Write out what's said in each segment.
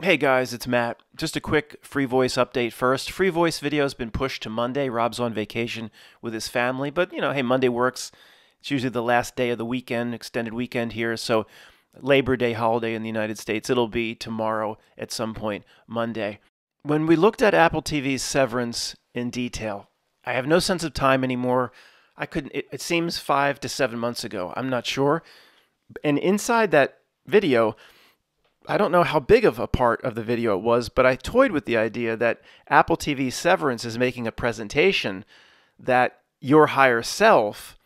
Hey guys, it's Matt. Just a quick free voice update first. Free voice video has been pushed to Monday. Rob's on vacation with his family, but hey, Monday works. It's usually the last day of the weekend, extended weekend here, so Labor Day holiday in the United States. It'll be tomorrow at some point, Monday. When we looked at Apple TV's Severance in detail, I have no sense of time anymore. I couldn't, it seems 5 to 7 months ago. I'm not sure. And inside that video, I don't know how big of a part of the video it was, but I toyed with the idea that Apple TV Severance is making a presentation that your higher self,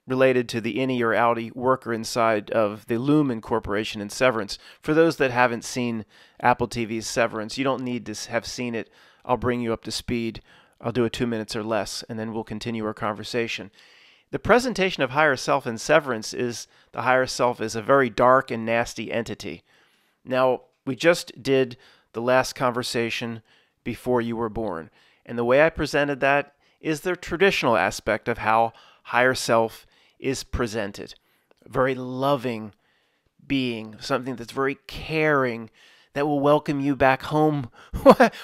related to the innie or outie worker inside of the Lumen Corporation in Severance. For those that haven't seen Apple TV's Severance, you don't need to have seen it. I'll bring you up to speed. I'll do it 2 minutes or less, and then we'll continue our conversation. The presentation of higher self in Severance is the higher self is a very dark and nasty entity. Now, we just did the last conversation before you were born. And the way I presented that is the traditional aspect of how higher self is presented. A very loving being, something that's very caring, that will welcome you back home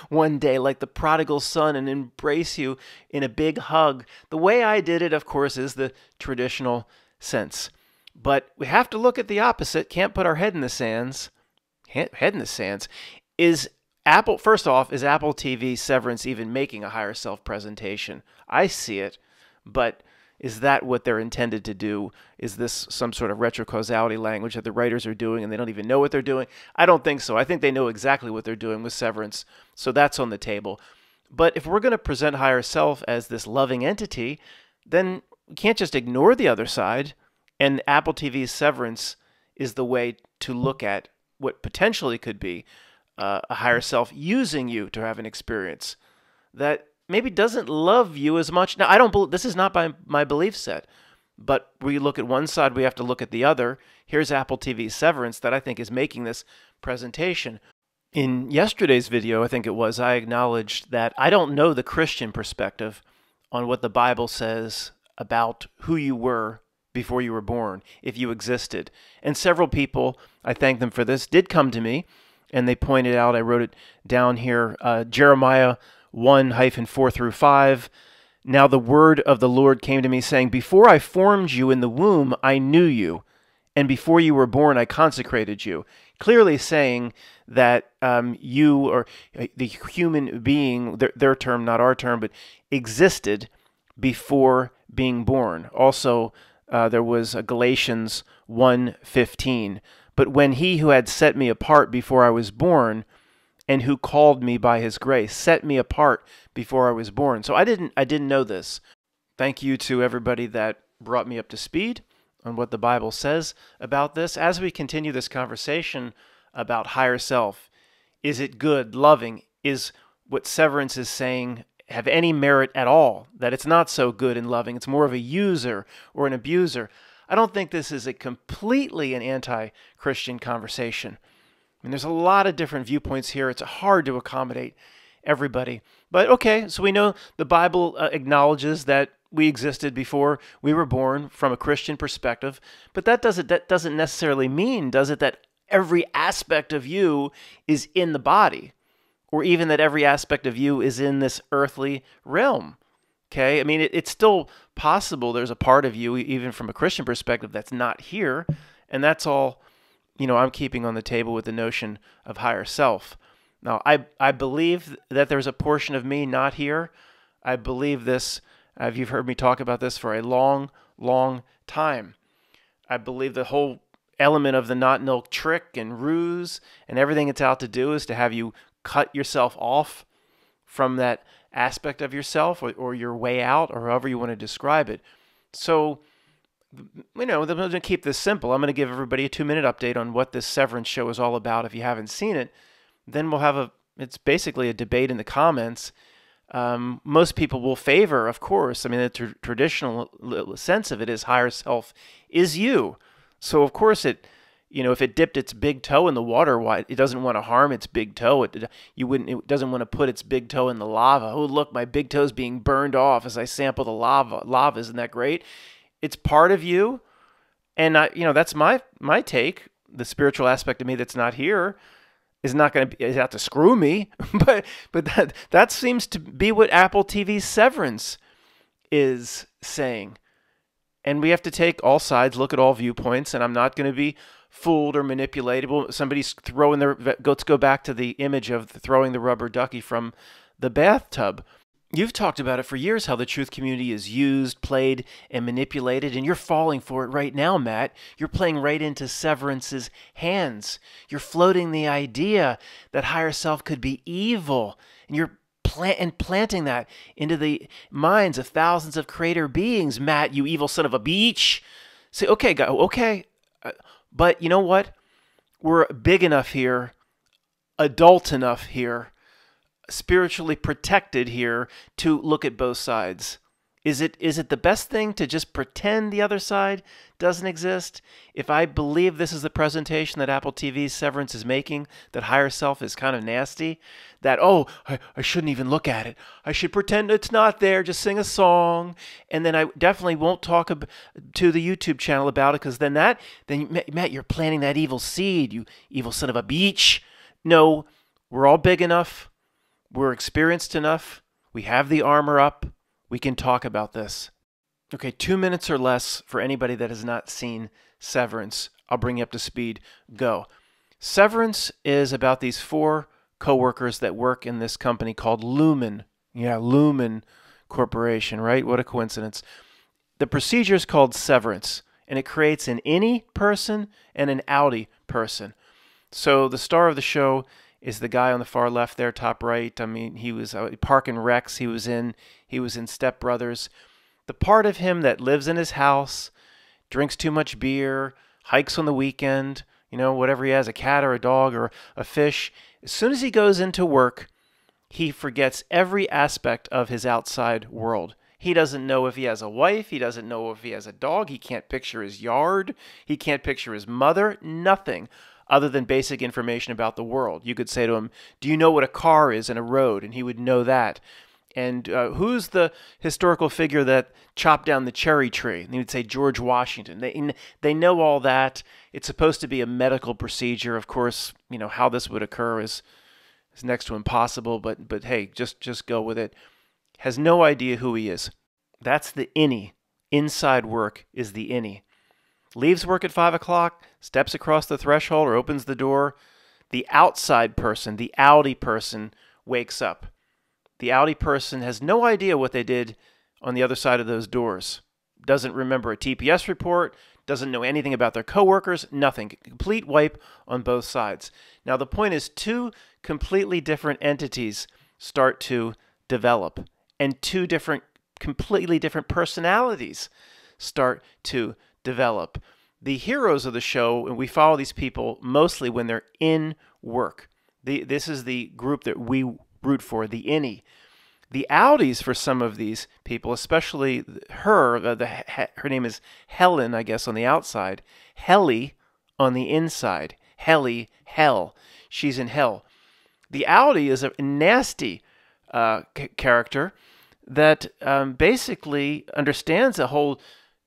one day like the prodigal son and embrace you in a big hug. The way I did it, of course, is the traditional sense. But we have to look at the opposite. Can't put our head in the sands. Is Apple, first off, is Apple TV Severance even making a higher self presentation? I see it, but is that what they're intended to do? Is this some sort of retrocausality language that the writers are doing and they don't even know what they're doing? I don't think so. I think they know exactly what they're doing with Severance, so that's on the table. But if we're going to present higher self as this loving entity, then we can't just ignore the other side, and Apple TV's Severance is the way to look at what potentially could be a higher self using you to have an experience that maybe doesn't love you as much. Now, I don't believe this is not my belief set, but we look at one side, we have to look at the other. Here's Apple TV Severance that I think is making this presentation. In yesterday's video, I think it was, I acknowledged that I don't know the Christian perspective on what the Bible says about who you were before you were born, if you existed. And several people, I thank them for this, did come to me, and they pointed out, I wrote it down here, Jeremiah 1-4-5. Now the word of the Lord came to me, saying, Before I formed you in the womb, I knew you, and before you were born, I consecrated you. Clearly saying that you, or the human being, their term, not our term, but existed before being born. Also, there was Galatians 1:15. But when he who had set me apart before I was born, and who called me by his grace, set me apart before I was born. So I didn't know this. Thank you to everybody that brought me up to speed on what the Bible says about this. As we continue this conversation about higher self, is it good, loving? Is what Severance is saying have any merit at all? That it's not so good and loving, it's more of a user or an abuser? I don't think this is a completely an anti-Christian conversation. I mean, there's a lot of different viewpoints here. It's hard to accommodate everybody. But okay, so we know the Bible acknowledges that we existed before we were born from a Christian perspective. But that doesn't necessarily mean, does it, that every aspect of you is in the body, or even that every aspect of you is in this earthly realm. Okay, I mean, it's still possible there's a part of you, even from a Christian perspective, that's not here, and that's all, I'm keeping on the table with the notion of higher self. Now, I believe that there's a portion of me not here. I believe this, you've heard me talk about this for a long, long time. I believe the whole element of the not milk trick and ruse and everything it's out to do is to have you cut yourself off from that aspect of yourself, or your way out, or however you want to describe it. So, I'm going to keep this simple. I'm going to give everybody a 2-minute update on what this Severance show is all about if you haven't seen it. Then we'll have it's basically a debate in the comments. Most people will favor, of course, I mean, the traditional sense of it is higher self is you. So, of course, if it dipped its big toe in the water, why it doesn't want to harm its big toe. It doesn't want to put its big toe in the lava. Oh, look, my big toe's being burned off as I sample the lava. Lava, isn't that great? It's part of you, and that's my take. The spiritual aspect of me that's not here. is not going to be is out to screw me, but that seems to be what Apple TV's Severance is saying. And we have to take all sides, look at all viewpoints, and I'm not going to be fooled or manipulated. Well, somebody's throwing let's go back to the image of throwing the rubber ducky from the bathtub. You've talked about it for years, how the truth community is used, played, and manipulated, and you're falling for it right now, Matt. You're playing right into Severance's hands. You're floating the idea that higher self could be evil, and you're planting that into the minds of thousands of creator beings. Matt, you evil son of a beach. Say, okay, okay, but you know what? We're big enough here, adult enough here, spiritually protected here to look at both sides. Is it the best thing to just pretend the other side doesn't exist? If I believe this is the presentation that Apple TV's Severance is making, that higher self is kind of nasty, that, oh, I shouldn't even look at it. I should pretend it's not there, just sing a song, and then I definitely won't talk to the YouTube channel about it, because then Matt, you're planting that evil seed, you evil son of a beach. No, we're all big enough. We're experienced enough. We have the armor up. We can talk about this. Okay, 2 minutes or less for anybody that has not seen Severance. I'll bring you up to speed. Go. Severance is about these 4 coworkers that work in this company called Lumen. Yeah, Lumen Corporation, right? What a coincidence. The procedure is called Severance, and it creates an innie person and an outie person. So the star of the show is the guy on the far left there, top right. I mean, he was Park and Rex. He was in Step Brothers. The part of him that lives in his house, drinks too much beer, hikes on the weekend, whatever he has, a cat or a dog or a fish. As soon as he goes into work, he forgets every aspect of his outside world. He doesn't know if he has a wife. He doesn't know if he has a dog. He can't picture his yard. He can't picture his mother. Nothing other than basic information about the world. You could say to him, do you know what a car is and a road? And he would know that. And who's the historical figure that chopped down the cherry tree? And he would say George Washington. They know all that. It's supposed to be a medical procedure. Of course, how this would occur is next to impossible, but hey, just go with it. Has no idea who he is. That's the innie. Inside work is the innie. Leaves work at 5 o'clock, steps across the threshold or opens the door. The outside person, the outie person, wakes up. The outie person has no idea what they did on the other side of those doors. Doesn't remember a TPS report, doesn't know anything about their coworkers, nothing. Complete wipe on both sides. Now the point is 2 completely different entities start to develop, and 2 completely different personalities start to develop. The heroes of the show, and we follow these people mostly when they're in work. This is the group that we root for, the innie. The outies for some of these people, especially her, her name is Helen, I guess, on the outside. Helly on the inside. Helly, hell. She's in hell. The outie is a nasty character that basically understands a whole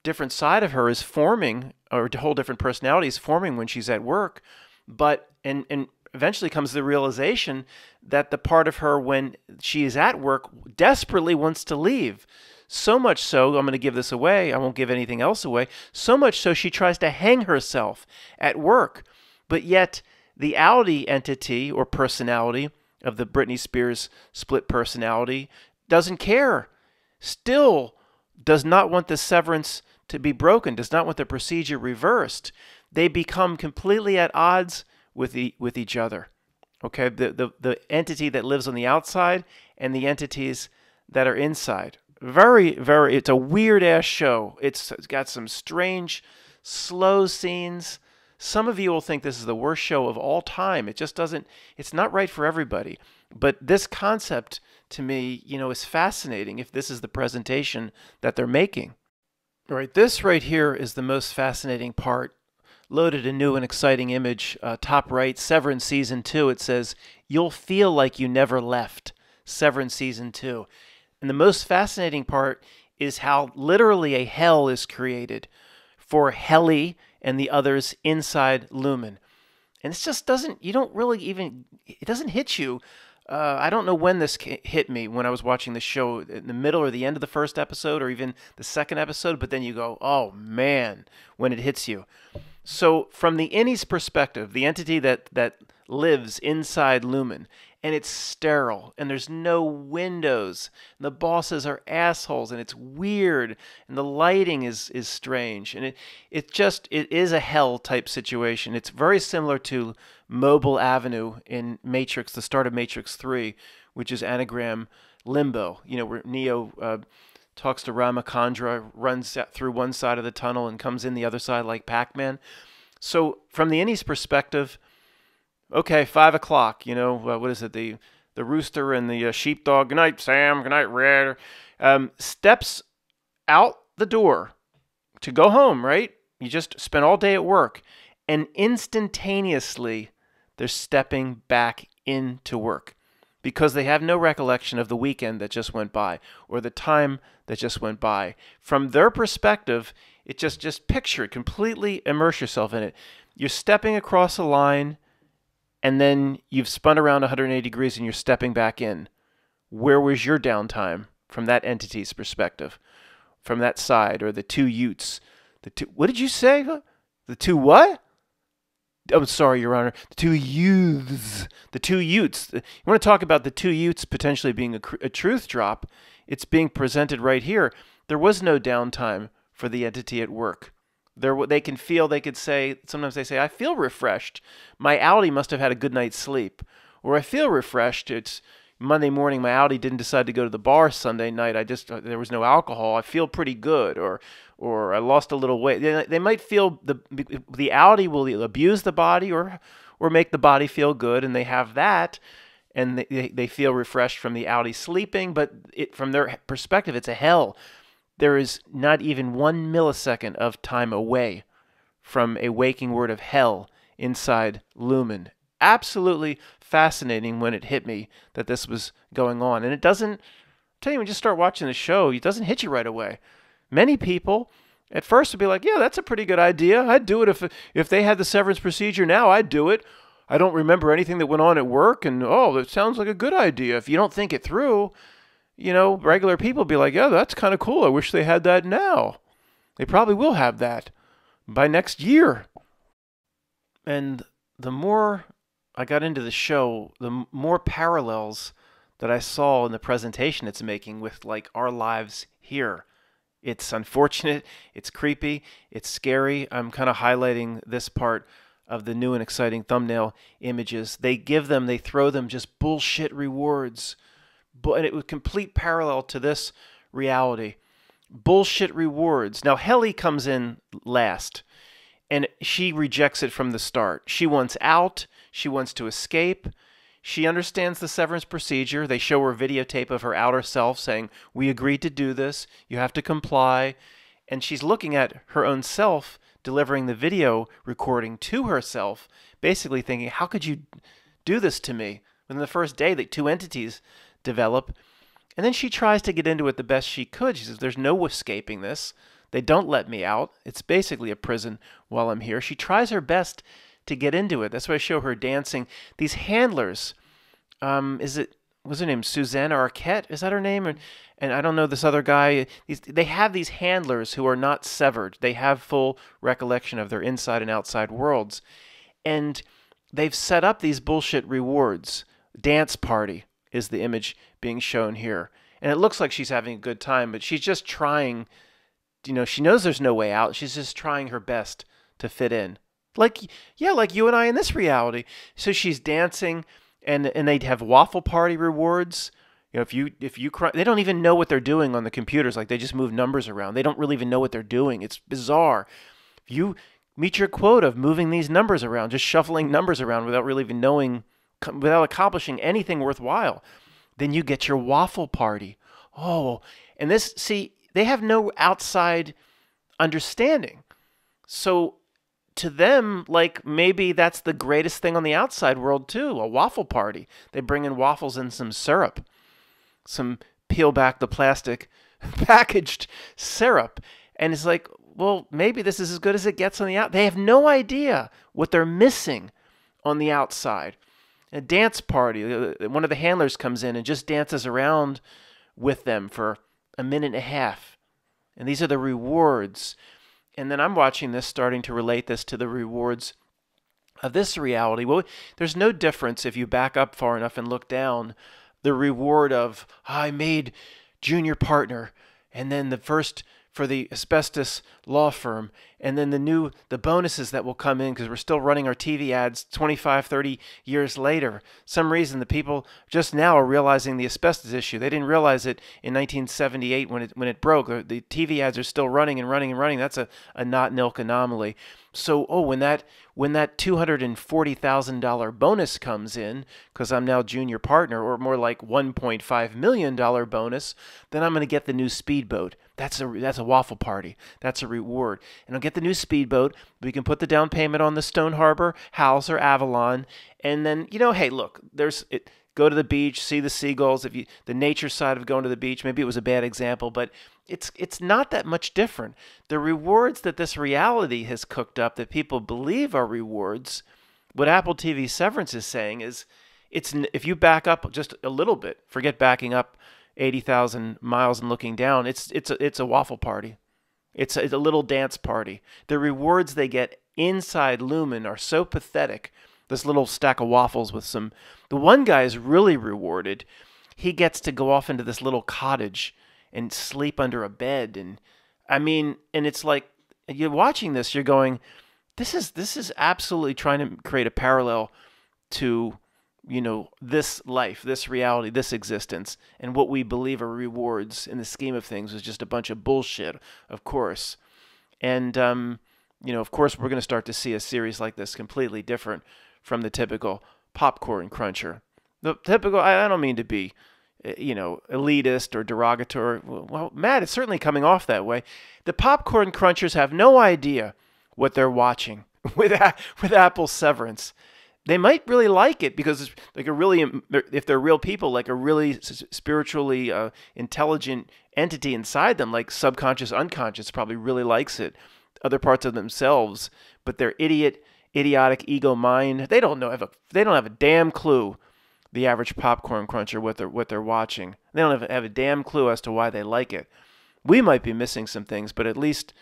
different side of her is forming, or a whole different personality is forming when she's at work, but and eventually comes to the realization that the part of her when she is at work desperately wants to leave. So much so, I'm going to give this away, I won't give anything else away, so much so she tries to hang herself at work. But yet the outie entity or personality of the Britney Spears split personality doesn't care, still does not want the severance to be broken, does not want the procedure reversed. They become completely at odds with each other. Okay, the entity that lives on the outside and the entities that are inside. Very, very, it's a weird ass show. It's got some strange, slow scenes. Some of you will think this is the worst show of all time. It just doesn't, it's not right for everybody. But this concept to me, is fascinating if this is the presentation that they're making. All right, this right here is the most fascinating part. Loaded a new and exciting image, top right, Severance Season 2. It says, you'll feel like you never left, Severance Season 2. And the most fascinating part is how literally a hell is created for Helly and the others inside Lumen. And it just doesn't, you don't really even, it doesn't hit you. I don't know when this hit me when I was watching the show, in the middle or the end of the first episode or even the second episode, but then you go, oh man, when it hits you. So from the innie's perspective, the entity that lives inside Lumen, and it's sterile, and there's no windows, and the bosses are assholes, and it's weird, and the lighting is strange, and it is a hell type situation. It's very similar to Mobile Avenue in Matrix, the start of Matrix 3, which is anagram limbo, where Neo talks to Ramachandra, runs through one side of the tunnel and comes in the other side like Pac-Man. So from the innie's perspective, okay, 5 o'clock, what is it? The rooster and the sheepdog. Good night, Sam. Good night, Red. Steps out the door to go home, right? You just spent all day at work. And instantaneously, they're stepping back into work because they have no recollection of the weekend that just went by or the time that just went by. From their perspective, it just picture it, completely immerse yourself in it. You're stepping across a line, and then you've spun around 180 degrees and you're stepping back in. Where was your downtime from that entity's perspective? From that side, or the two Utes? What did you say? The two what? I'm sorry, Your Honor. The two youths. The two Utes. You want to talk about the two Utes potentially being a truth drop? It's being presented right here. There was no downtime for the entity at work. They can feel, they could say, sometimes they say, I feel refreshed. My Audi must have had a good night's sleep. Or I feel refreshed. It's Monday morning, my Audi didn't decide to go to the bar Sunday night. There was no alcohol. I feel pretty good. Or I lost a little weight. They might feel the Audi will abuse the body or make the body feel good, and they have that, and they feel refreshed from the Audi sleeping, but from their perspective, it's a hell. There is not even 1 millisecond of time away from a waking word of hell inside Lumen. Absolutely fascinating when it hit me that this was going on. And it doesn't, tell you, when you just start watching the show, it doesn't hit you right away. Many people at first would be like, yeah, that's a pretty good idea. I'd do it if they had the severance procedure now, I'd do it. I don't remember anything that went on at work, and it sounds like a good idea. If you don't think it through, regular people be like, yeah, that's kind of cool. I wish they had that now. They probably will have that by next year. And the more I got into the show, the more parallels that I saw in the presentation it's making with like our lives here. It's unfortunate, it's creepy, it's scary. I'm kind of highlighting this part of the new and exciting thumbnail images. They throw them just bullshit rewards. And it was complete parallel to this reality. Bullshit rewards. Now, Helly comes in last, and she rejects it from the start. She wants out. She wants to escape. She understands the severance procedure. They show her videotape of her outer self saying, we agreed to do this. You have to comply. And she's looking at her own self delivering the video recording to herself, basically thinking, how could you do this to me? Within the first day, the two entities develop. And then she tries to get into it the best she could. She says, there's no escaping this. They don't let me out. It's basically a prison while I'm here. She tries her best to get into it. That's why I show her dancing. These handlers, what's her name? Suzanne Arquette? Is that her name? And I don't know this other guy. They have these handlers who are not severed. They have full recollection of their inside and outside worlds. And they've set up these bullshit rewards. Dance party is the image being shown here. And it looks like she's having a good time, but she's just trying, she knows there's no way out. She's just trying her best to fit in. Like you and I in this reality. So she's dancing, and they'd have waffle party rewards. If you cry, they don't even know what they're doing on the computers. Like, they just move numbers around. They don't really even know what they're doing. It's bizarre. If you meet your quota of moving these numbers around, just shuffling numbers around without really even knowing, without accomplishing anything worthwhile, then you get your waffle party. Oh, and they have no outside understanding. So to them, like, maybe that's the greatest thing on the outside world too, a waffle party. They bring in waffles and some syrup, some peel back the plastic packaged syrup. And it's like, well, maybe this is as good as it gets on the out. They have no idea what they're missing on the outside. A dance party. One of the handlers comes in and just dances around with them for a minute and a half. And these are the rewards. And then I'm watching this, starting to relate this to the rewards of this reality. Well, there's no difference if you back up far enough and look down. The reward of, I made junior partner, and then the first for the asbestos law firm, and then the bonuses that will come in because we're still running our TV ads 25, 30 years later. Some reason the people just now are realizing the asbestos issue. They didn't realize it in 1978 when it broke. The TV ads are still running and running and running. That's a not nilk anomaly. So, when that $240,000 bonus comes in, because I'm now junior partner, or more like $1.5 million bonus, then I'm going to get the new speedboat. That's a waffle party. That's a reward. And I'll get the new speedboat. We can put the down payment on the Stone Harbor house or Avalon, and then hey, look, go to the beach, see the seagulls. The nature side of going to the beach, maybe it was a bad example, but it's not that much different. The rewards that this reality has cooked up that people believe are rewards, what Apple TV Severance is saying is, if you back up just a little bit, forget backing up 80,000 miles and looking down, it's a waffle party. It's a little dance party. The rewards they get inside Lumen are so pathetic. This little stack of waffles with the one guy is really rewarded. He gets to go off into this little cottage and sleep under a bed. And it's like, you're watching this, you're going, this is absolutely trying to create a parallel to, this life, this reality, this existence, and what we believe are rewards in the scheme of things is just a bunch of bullshit, of course. And, of course, we're going to start to see a series like this completely different from the typical popcorn cruncher. The typical, I don't mean to be, elitist or derogatory. Well, Matt, it's certainly coming off that way. The popcorn crunchers have no idea what they're watching with Apple Severance. They might really like it because it's like if they're real people, like a really spiritually intelligent entity inside them, like subconscious, unconscious, probably really likes it. Other parts of themselves, but their idiotic ego mind, they don't have a damn clue. The average popcorn cruncher what they're watching. They don't have a damn clue as to why they like it. We might be missing some things, but at least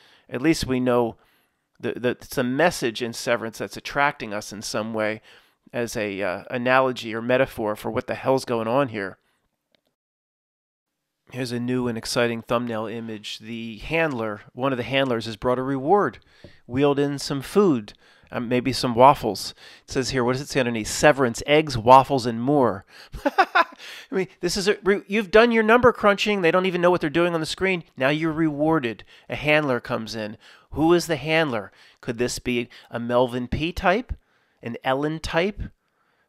we know it's a message in Severance that's attracting us in some way as a analogy or metaphor for what the hell's going on here. Here's a new and exciting thumbnail image. One of the handlers has brought a reward, wheeled in some food, maybe some waffles. It says here, what does it say underneath? Severance, eggs, waffles, and more. You've done your number crunching. They don't even know what they're doing on the screen. Now you're rewarded. A handler comes in. Who is the handler? Could this be a Melvin P type? An Ellen type?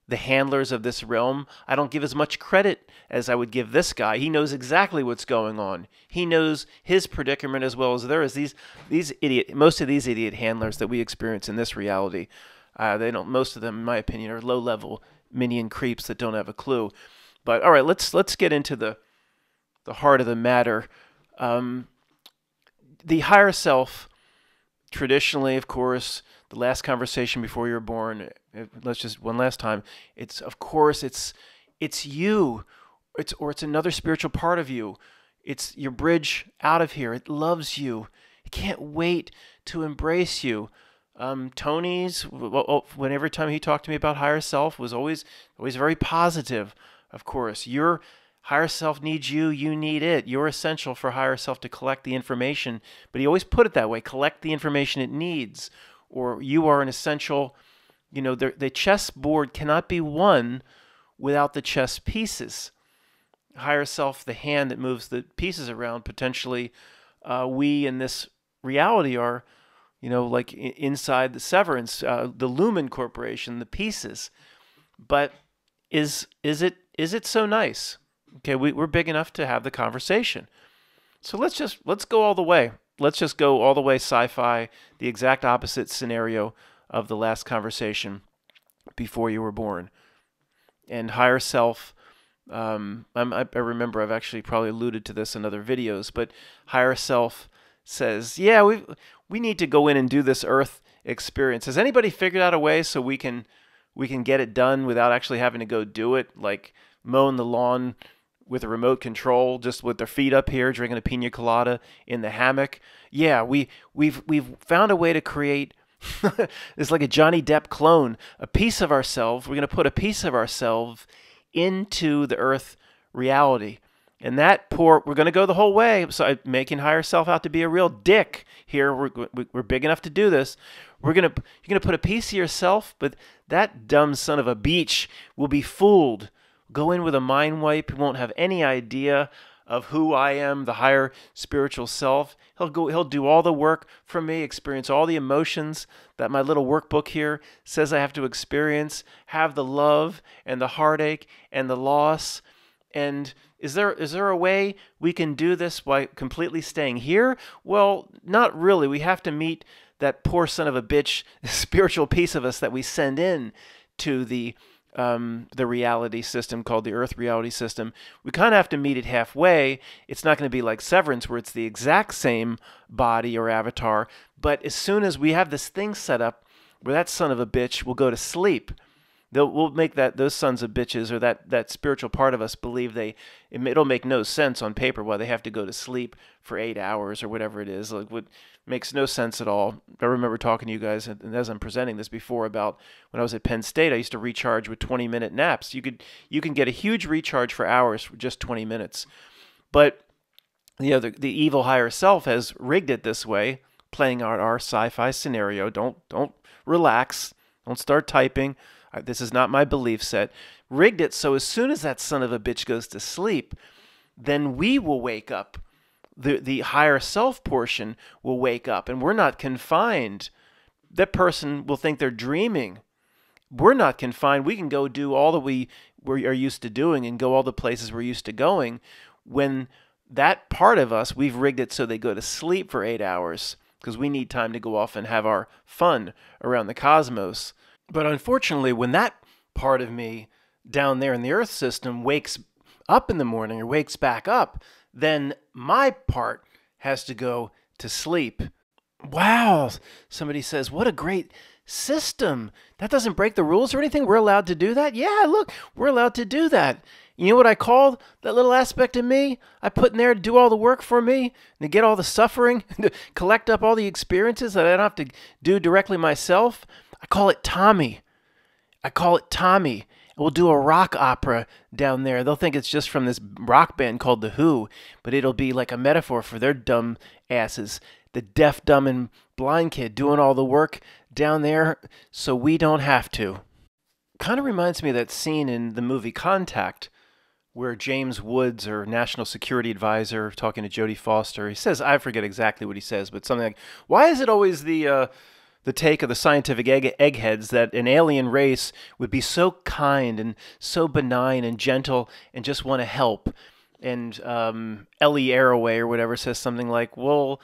The handlers of this realm, I don't give as much credit as I would give this guy. He knows exactly what's going on. He knows his predicament as well as theirs. Most of these idiot handlers that we experience in this reality, most of them, in my opinion, are low-level minion creeps that don't have a clue. But all right, let's get into the heart of the matter. The higher self, traditionally, of course, the last conversation before you were born, let's just one last time, it's you, it's another spiritual part of you. It's your bridge out of here. It loves you. It can't wait to embrace you. Tony's, whenever time he talked to me about higher self, was always very positive. Of course, your higher self needs you. You need it. You're essential for higher self to collect the information. But he always put it that way: collect the information it needs, or you are an essential. The chessboard cannot be won without the chess pieces. Higher self, the hand that moves the pieces around. Potentially, we in this reality are, like inside the Severance, the Lumen Corporation, the pieces. But is it so nice? Okay, we're big enough to have the conversation. So let's go all the way. Let's just go all the way sci-fi, the exact opposite scenario of the last conversation before you were born. And higher self, I remember I've actually probably alluded to this in other videos, but higher self says, yeah, we need to go in and do this Earth experience. Has anybody figured out a way so we can we can get it done without actually having to go do it, like mowing the lawn with a remote control, just with their feet up here, drinking a pina colada in the hammock. Yeah, we've found a way to create it's like a Johnny Depp clone, a piece of ourselves. We're going to put a piece of ourselves into the earth reality. And we're going to go the whole way. So making higher self out to be a real dick here. We're big enough to do this. You're going to put a piece of yourself, but that dumb son of a beach will be fooled. Go in with a mind wipe. He won't have any idea of who I am, the higher spiritual self. He'll do all the work for me, experience all the emotions that my little workbook here says I have to experience, have the love and the heartache and the loss. And is there a way we can do this while completely staying here? Well, not really. We have to meet that poor son of a bitch spiritual piece of us that we send in to the reality system called the Earth reality system. We kind of have to meet it halfway. It's not going to be like Severance where it's the exact same body or avatar, but as soon as we have this thing set up where that son of a bitch will go to sleep, we'll make those sons of bitches or that spiritual part of us believe it'll make no sense on paper why they have to go to sleep for 8 hours or whatever it is. Like, what makes no sense at all. I remember talking to you guys, and as I'm presenting this before, about when I was at Penn State, I used to recharge with 20-minute naps. You can get a huge recharge for hours for just 20 minutes. But the evil higher self has rigged it this way, playing out our sci-fi scenario. Don't relax. Don't start typing. This is not my belief set. Rigged it so as soon as that son of a bitch goes to sleep, then we will wake up. The higher self portion will wake up, and we're not confined. That person will think they're dreaming. We're not confined. We can go do all that we are used to doing and go all the places we're used to going. When that part of us, we've rigged it so they go to sleep for 8 hours because we need time to go off and have our fun around the cosmos. But unfortunately, when that part of me down there in the Earth system wakes up in the morning or wakes back up, then my part has to go to sleep. Wow, somebody says, what a great system. That doesn't break the rules or anything. We're allowed to do that? Yeah, look, we're allowed to do that. You know what I called that little aspect of me I put in there to do all the work for me, to get all the suffering, to collect up all the experiences that I don't have to do directly myself? I call it Tommy. I call it Tommy. We'll do a rock opera down there. They'll think it's just from this rock band called The Who, but it'll be like a metaphor for their dumb asses. The deaf, dumb, and blind kid doing all the work down there so we don't have to. Kind of reminds me of that scene in the movie Contact where James Woods, or National Security Advisor, talking to Jodie Foster, he says, I forget exactly what he says, but something like, why is it always the take of the scientific eggheads that an alien race would be so kind and so benign and gentle and just want to help? And Ellie Arroway or whatever says something like, well,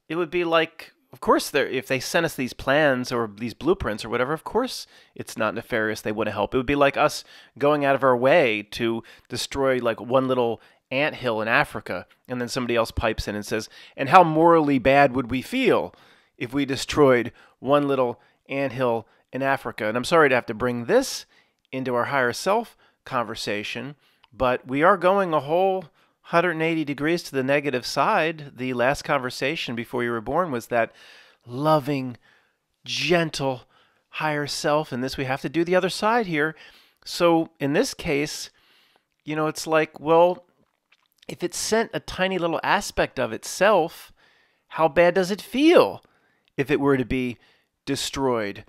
it would be like, of course, if they sent us these plans or these blueprints or whatever, of course it's not nefarious. They want to help. It would be like us going out of our way to destroy like one little anthill in Africa. And then somebody else pipes in and says, and how morally bad would we feel if we destroyed one little anthill in Africa? And I'm sorry to have to bring this into our higher self conversation, but we are going a whole 180 degrees to the negative side. The last conversation before you were born was that loving, gentle higher self, and this we have to do the other side here. So in this case, it's like, well, if it sent a tiny little aspect of itself, how bad does it feel if it were to be destroyed?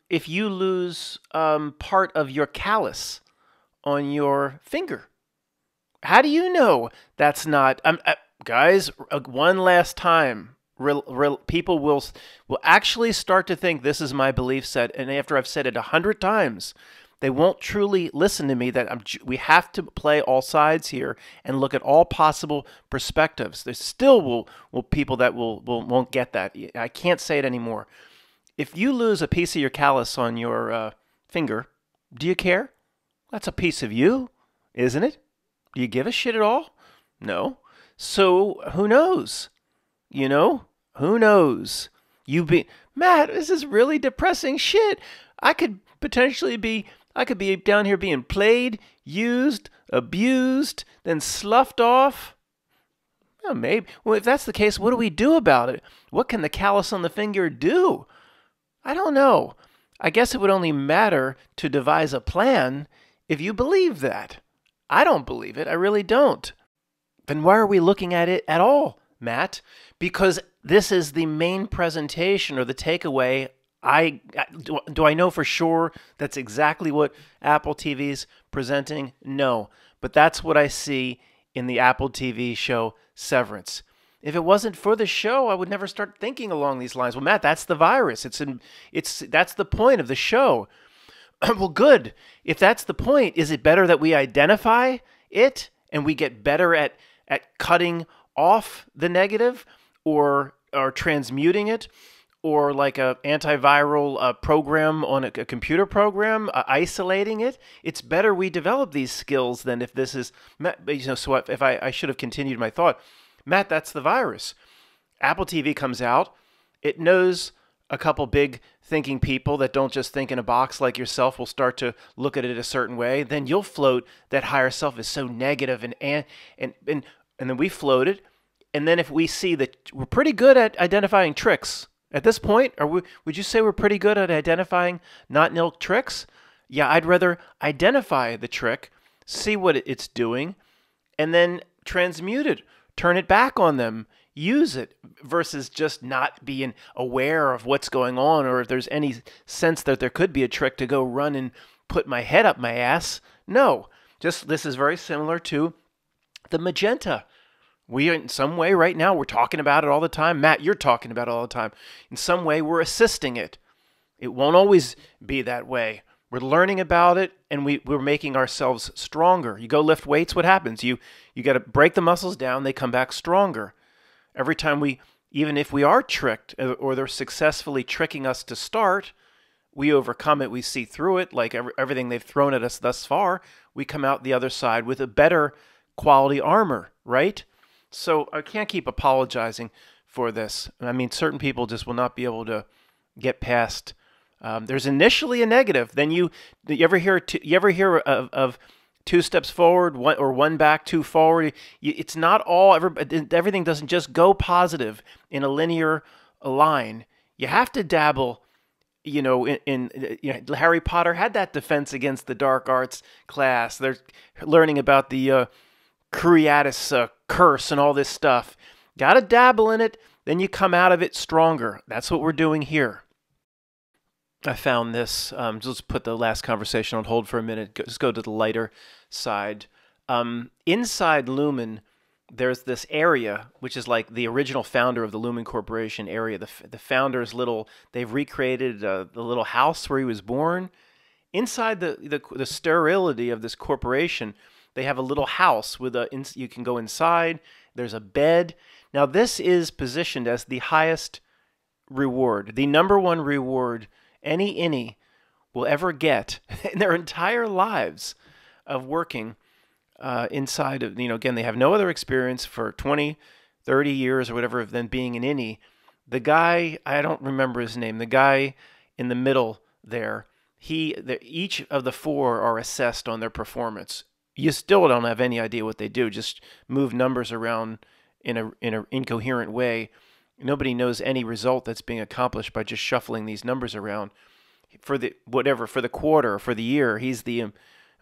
If you lose part of your callus on your finger, how do you know that's not... guys, one last time, people will actually start to think this is my belief set, and after I've said it 100 times, they won't truly listen to me. We have to play all sides here and look at all possible perspectives. There still will people that won't get that. I can't say it anymore. If you lose a piece of your callus on your finger, do you care? That's a piece of you, isn't it? Do you give a shit at all? No. So who knows? Who knows? Matt, this is really depressing shit. I could potentially be, I could be down here being played, used, abused, then sloughed off. Well, maybe. Well, if that's the case, what do we do about it? What can the callus on the finger do? I don't know. I guess it would only matter to devise a plan if you believe that. I don't believe it. I really don't. Then why are we looking at it at all, Matt? Because this is the main presentation or the takeaway. Do I know for sure that's exactly what Apple TV's presenting? No. But that's what I see in the Apple TV show Severance. If it wasn't for the show, I would never start thinking along these lines. Well, Matt, that's the virus. That's the point of the show. Well, good. If that's the point, is it better that we identify it and we get better at cutting off the negative or transmuting it, or like a antiviral program on a computer program, isolating it? It's better we develop these skills than if this is, so if I should have continued my thought. Matt, that's the virus. Apple TV comes out. It knows a couple big thinking people that don't just think in a box like yourself will start to look at it a certain way. Then you'll float that higher self is so negative, and then we float it. And then if we see that we're pretty good at identifying tricks at this point, would you say we're pretty good at identifying not nil tricks? Yeah, I'd rather identify the trick, see what it's doing, and then transmute it. Turn it back on them, use it, versus just not being aware of what's going on, or if there's any sense that there could be a trick to go run and put my head up my ass. No, just this is very similar to the magenta. We, in some way right now, we're talking about it all the time. Matt, you're talking about it all the time. In some way, we're assisting it. It won't always be that way. We're learning about it, and we're making ourselves stronger. You go lift weights, what happens? You got to break the muscles down, they come back stronger. Every time even if we are tricked, or they're successfully tricking us to start, we overcome it, we see through it, like everything they've thrown at us thus far, we come out the other side with a better quality armor, right? So I can't keep apologizing for this. I mean, certain people just will not be able to get past. There's initially a negative. Then you ever hear of 2 steps forward, one back, 2 forward? It's not all. Everything doesn't just go positive in a linear line. You have to dabble. Harry Potter had that defense against the dark arts class. They're learning about the Curiatus curse and all this stuff. Got to dabble in it. Then you come out of it stronger. That's what we're doing here. I found this. Let's put the last conversation on hold for a minute. Just go to the lighter side. Inside Lumen, there's this area, which is like the original founder of the Lumen Corporation area. The founder's they've recreated the little house where he was born. Inside the sterility of this corporation, they have a little house with you can go inside. There's a bed. Now, this is positioned as the highest reward, the number one reward any will ever get in their entire lives of working inside of, again, they have no other experience for 20, 30 years or whatever than being an innie. The guy, I don't remember his name, the guy in the middle there, each of the 4 are assessed on their performance. You still don't have any idea what they do, just move numbers around in an incoherent way. Nobody knows any result that's being accomplished by just shuffling these numbers around. For the quarter, for the year, he's the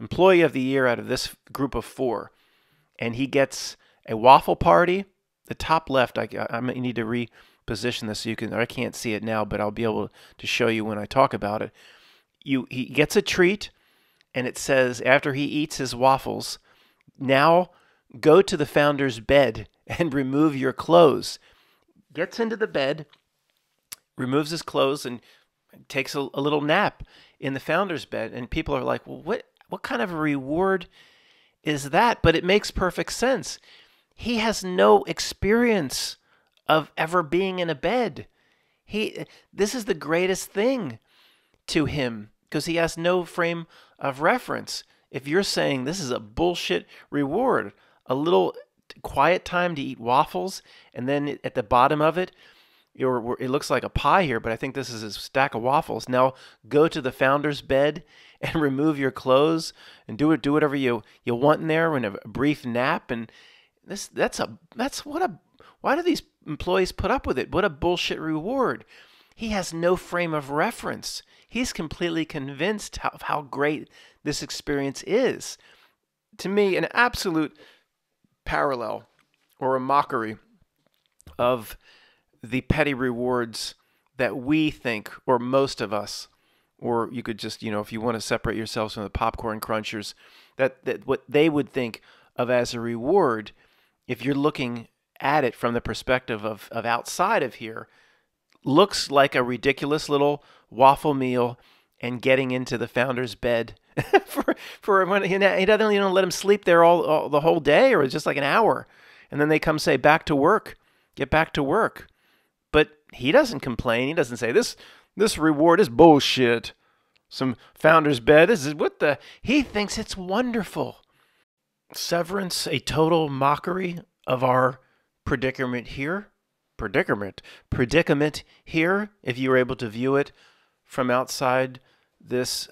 employee of the year out of this group of 4. And he gets a waffle party. The top left, I need to reposition this so you can, I can't see it now, but I'll be able to show you when I talk about it. He gets a treat, and it says, after he eats his waffles, now go to the founder's bed and remove your clothes. Gets into the bed, removes his clothes, and takes a little nap in the founder's bed. And people are like, well, what kind of a reward is that? But it makes perfect sense. He has no experience of ever being in a bed. This is the greatest thing to him because he has no frame of reference. If you're saying this is a bullshit reward, a little quiet time to eat waffles, and then at the bottom of it, It looks like a pie here, but I think this is a stack of waffles. Now go to the founder's bed and remove your clothes and do whatever you want in there, and a brief nap. And why do these employees put up with it? What a bullshit reward. He has no frame of reference. He's completely convinced of how great this experience is. To me, an absolute parallel or a mockery of the petty rewards that we think, or most of us, or you could just, if you want to separate yourselves from the popcorn crunchers, that what they would think of as a reward, if you're looking at it from the perspective of outside of here, looks like a ridiculous little waffle meal and getting into the founder's bed for when he doesn't let him sleep there all the whole day, or just like an hour, and then they come say back to work, get back to work. But he doesn't complain. He doesn't say this reward is bullshit. Some founder's bed. He thinks it's wonderful. Severance, a total mockery of our predicament here. Predicament here, if you were able to view it from outside this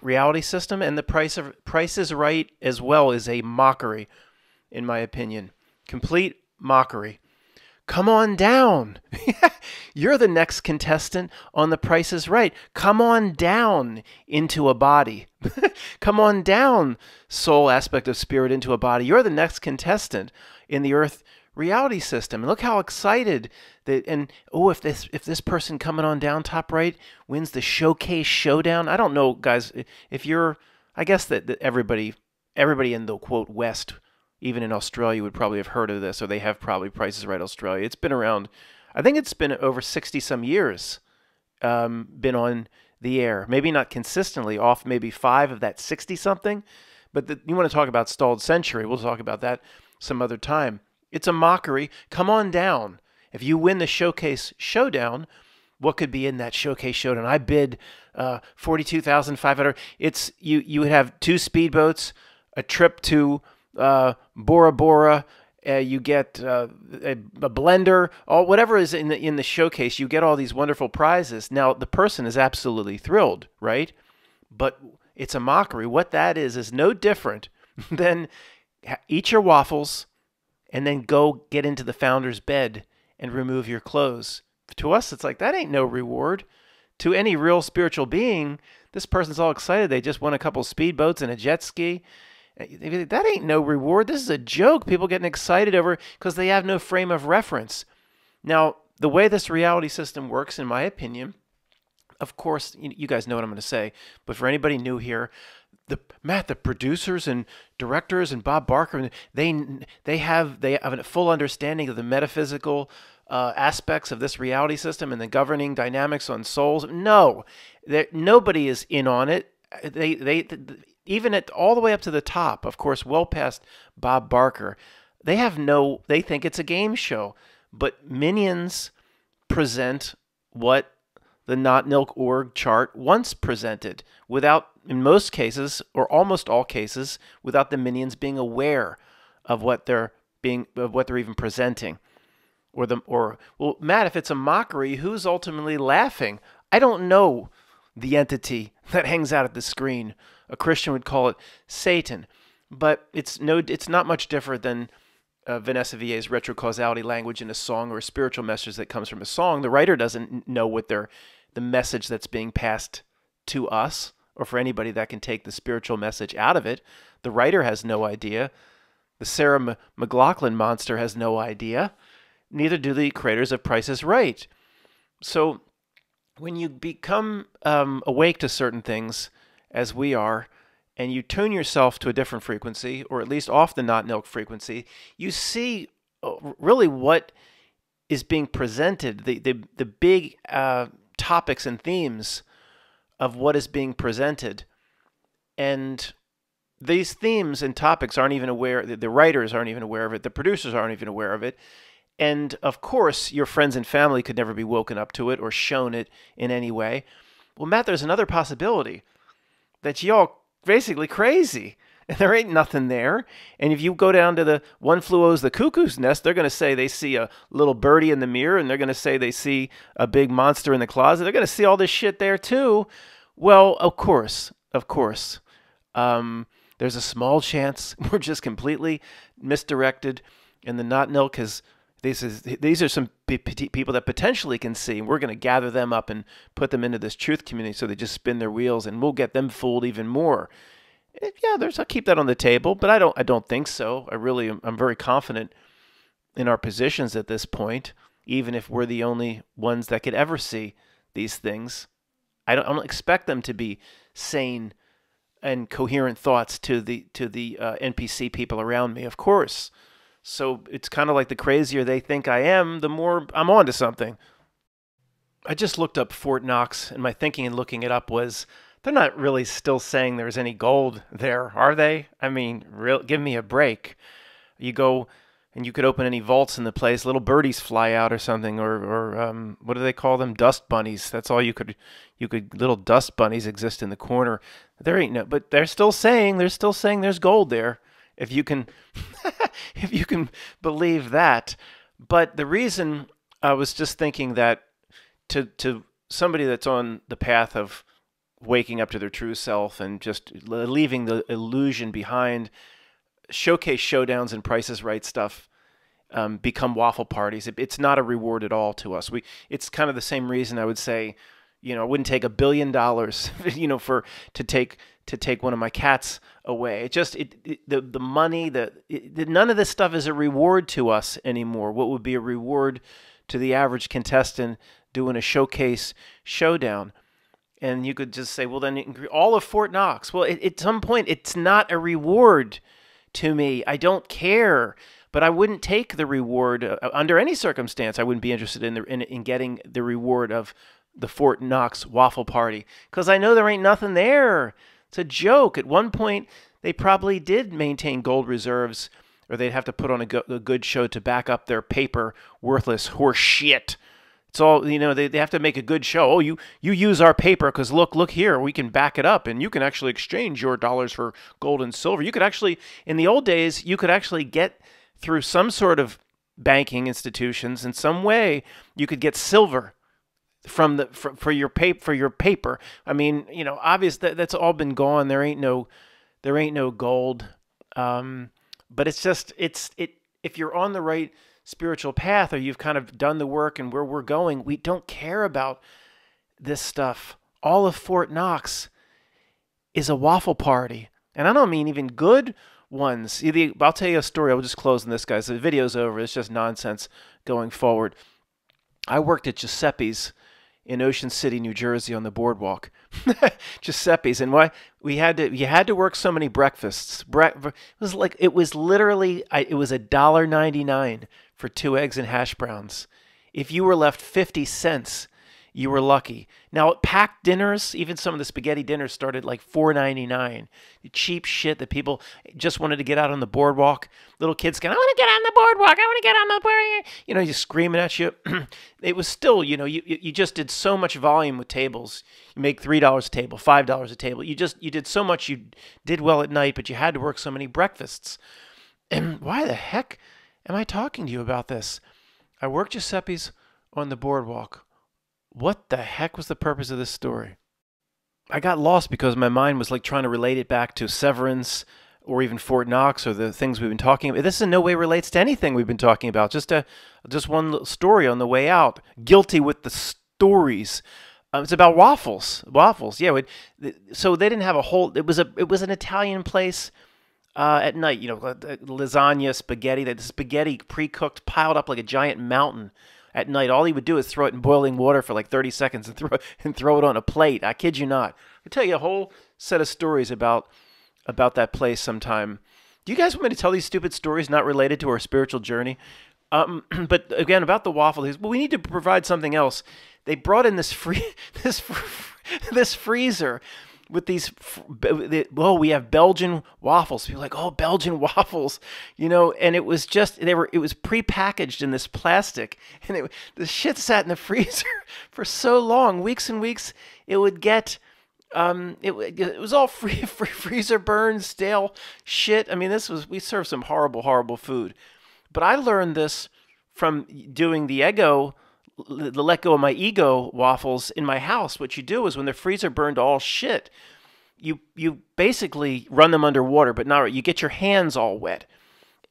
reality system. And the Price is Right as well is a mockery, in my opinion. Complete mockery. Come on down. You're the next contestant on The Price is Right. Come on down into a body. Come on down, soul aspect of spirit, into a body. You're the next contestant in the Earth reality system. And look how excited that, and if this person coming on down top right wins the showcase showdown. I don't know, guys, if you're, I guess that everybody in the quote West, even in Australia, would probably have heard of this, or they have probably Price is Right Australia. It's been around, I think it's been over 60 some years, been on the air. Maybe not consistently, off maybe 5 of that 60 something, but you want to talk about stalled century, we'll talk about that some other time. It's a mockery. Come on down. If you win the showcase showdown, what could be in that showcase showdown? I bid $42,500. It's you would have 2 speedboats, a trip to Bora Bora. You get a blender, whatever is in the showcase. You get all these wonderful prizes. Now the person is absolutely thrilled, right? But it's a mockery. What that is no different than eat your waffles and then go get into the founder's bed and remove your clothes. To us, it's like, that ain't no reward. To any real spiritual being, this person's all excited. They just won a couple speedboats and a jet ski. That ain't no reward. This is a joke. People getting excited over because they have no frame of reference. Now, the way this reality system works, in my opinion, of course, you guys know what I'm going to say, but for anybody new here, the producers and directors and Bob Barker, they have a full understanding of the metaphysical aspects of this reality system and the governing dynamics on souls. No, nobody is in on it. They even all the way up to the top, of course, well past Bob Barker, they think it's a game show. But minions present what the Not.Nilk.org chart once presented, without, in most cases, or almost all cases, without the minions being aware of what they're even presenting. Well, Matt, if it's a mockery, who's ultimately laughing? I don't know the entity that hangs out at the screen. A Christian would call it Satan, but it's not much different than Vanessa VA's retrocausality language in a song, or a spiritual message that comes from a song. The writer doesn't know what the message that's being passed to us, or for anybody that can take the spiritual message out of it. The writer has no idea. The Sarah McLachlan monster has no idea. Neither do the creators of Price is Right. So when you become awake to certain things, as we are, and you tune yourself to a different frequency, or at least off the Not.Nilk frequency, you see really what is being presented, the big topics and themes of what is being presented. And these themes and topics aren't even aware, the writers aren't even aware of it, the producers aren't even aware of it. And of course, your friends and family could never be woken up to it or shown it in any way. Well, Matt, there's another possibility, that y'all basically crazy. and there ain't nothing there. And if you go down to the One Flew Over's the Cuckoo's Nest, they're going to say they see a little birdie in the mirror, and they're going to say they see a big monster in the closet. They're going to see all this shit there too. Well, of course. There's a small chance we're just completely misdirected, and the not nil, because these are some people that potentially can see. We're going to gather them up and put them into this truth community so they just spin their wheels, and we'll get them fooled even more. Yeah, I'll keep that on the table, but I don't think so. I'm very confident in our positions at this point, even if we're the only ones that could ever see these things. I don't expect them to be sane and coherent thoughts to the NPC people around me, of course. So it's kind of like the crazier they think I am, the more I'm on to something. I just looked up Fort Knox, and my thinking in looking it up was, they're not really still saying there's any gold there, are they? I mean, give me a break. You go and you could open any vaults in the place, little birdies fly out or something, or what do they call them? Dust bunnies. That's all you could, little dust bunnies exist in the corner. There ain't no, but they're still saying there's gold there, if you can, if you can believe that. But the reason I was just thinking that to somebody that's on the path of waking up to their true self and just leaving the illusion behind, showcase showdowns and Price is Right stuff become waffle parties. It's not a reward at all to us. It's kind of the same reason I would say, I wouldn't take $1 billion, to take one of my cats away. The money, none of this stuff is a reward to us anymore. What would be a reward to the average contestant doing a showcase showdown? And you could just say, well, then all of Fort Knox. Well, at some point, it's not a reward to me. I don't care, but I wouldn't take the reward under any circumstance. I wouldn't be interested in getting the reward of the Fort Knox waffle party, because I know there ain't nothing there. It's a joke. At one point, they probably did maintain gold reserves, or they'd have to put on a good show to back up their paper worthless horse shit. It's all, they have to make a good show. Oh, you use our paper because look here, we can back it up, and you can actually exchange your dollars for gold and silver. You could actually, in the old days, you could actually get through some sort of banking institutions in some way. You could get silver for your paper. I mean, obviously that's all been gone. There ain't no gold. But it's just if you're on the right spiritual path, or you've kind of done the work and where we're going, we don't care about this stuff. All of Fort Knox is a waffle party. And I don't mean even good ones. I'll tell you a story. I'll just close on this, guys. The video's over. It's just nonsense going forward. I worked at Giuseppe's in Ocean City, New Jersey, on the boardwalk. Giuseppe's, and you had to work so many breakfasts. It was literally $1.99 for 2 eggs and hash browns. If you were left 50 cents, you were lucky. Now, packed dinners, even some of the spaghetti dinners started like $4.99. Cheap shit that people just wanted to get out on the boardwalk. Little kids going, I want to get on the boardwalk. I want to get on the boardwalk. Just screaming at you. It was still, you just did so much volume with tables. You make $3 a table, $5 a table. You did so much. You did well at night, but you had to work so many breakfasts. And why the heck am I talking to you about this? I worked Giuseppe's on the boardwalk. What the heck was the purpose of this story? I got lost because my mind was like trying to relate it back to Severance or even Fort Knox or the things we've been talking about. This in no way relates to anything we've been talking about. Just one little story on the way out. Guilty with the stories. It's about waffles. Waffles, yeah. So they didn't have a whole. It was an Italian place. At night, lasagna, spaghetti. The spaghetti pre-cooked, piled up like a giant mountain. At night, all he would do is throw it in boiling water for like 30 seconds and throw it on a plate. I kid you not. I'll tell you a whole set of stories about that place sometime. Do you guys want me to tell these stupid stories not related to our spiritual journey? But again, about the waffle, we need to provide something else. They brought in this freezer with these, we have Belgian waffles. People are like, oh, Belgian waffles, and it was just, it was prepackaged in this plastic, and the shit sat in the freezer for so long, weeks and weeks. It would get It was all free freezer burned, stale shit. I mean, we served some horrible, horrible food. But I learned this from doing the let go of my ego waffles in my house. What you do is when the freezer burned all shit, you basically run them underwater, but not. You get your hands all wet,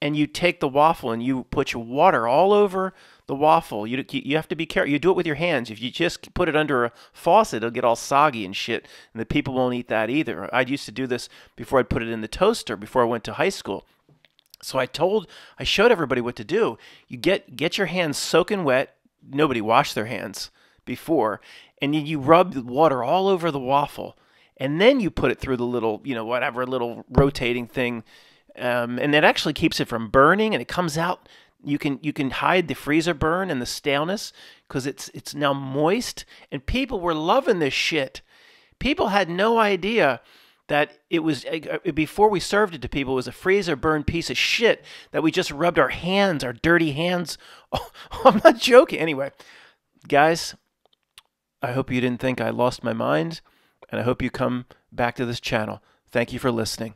and you take the waffle and you put your water all over the waffle. You have to be careful. You do it with your hands. If you just put it under a faucet, it'll get all soggy and shit, and the people won't eat that either. I used to do this before I'd put it in the toaster before I went to high school. So I showed everybody what to do. You get your hands soaking wet. Nobody washed their hands before, and you rub the water all over the waffle, and then you put it through the little, whatever little rotating thing, and it actually keeps it from burning, and it comes out. You can hide the freezer burn and the staleness because it's now moist, and people were loving this shit. People had no idea that it was, before we served it to people, it was a freezer burned piece of shit that we just rubbed our dirty hands. Oh, I'm not joking. Anyway, guys, I hope you didn't think I lost my mind, and I hope you come back to this channel. Thank you for listening.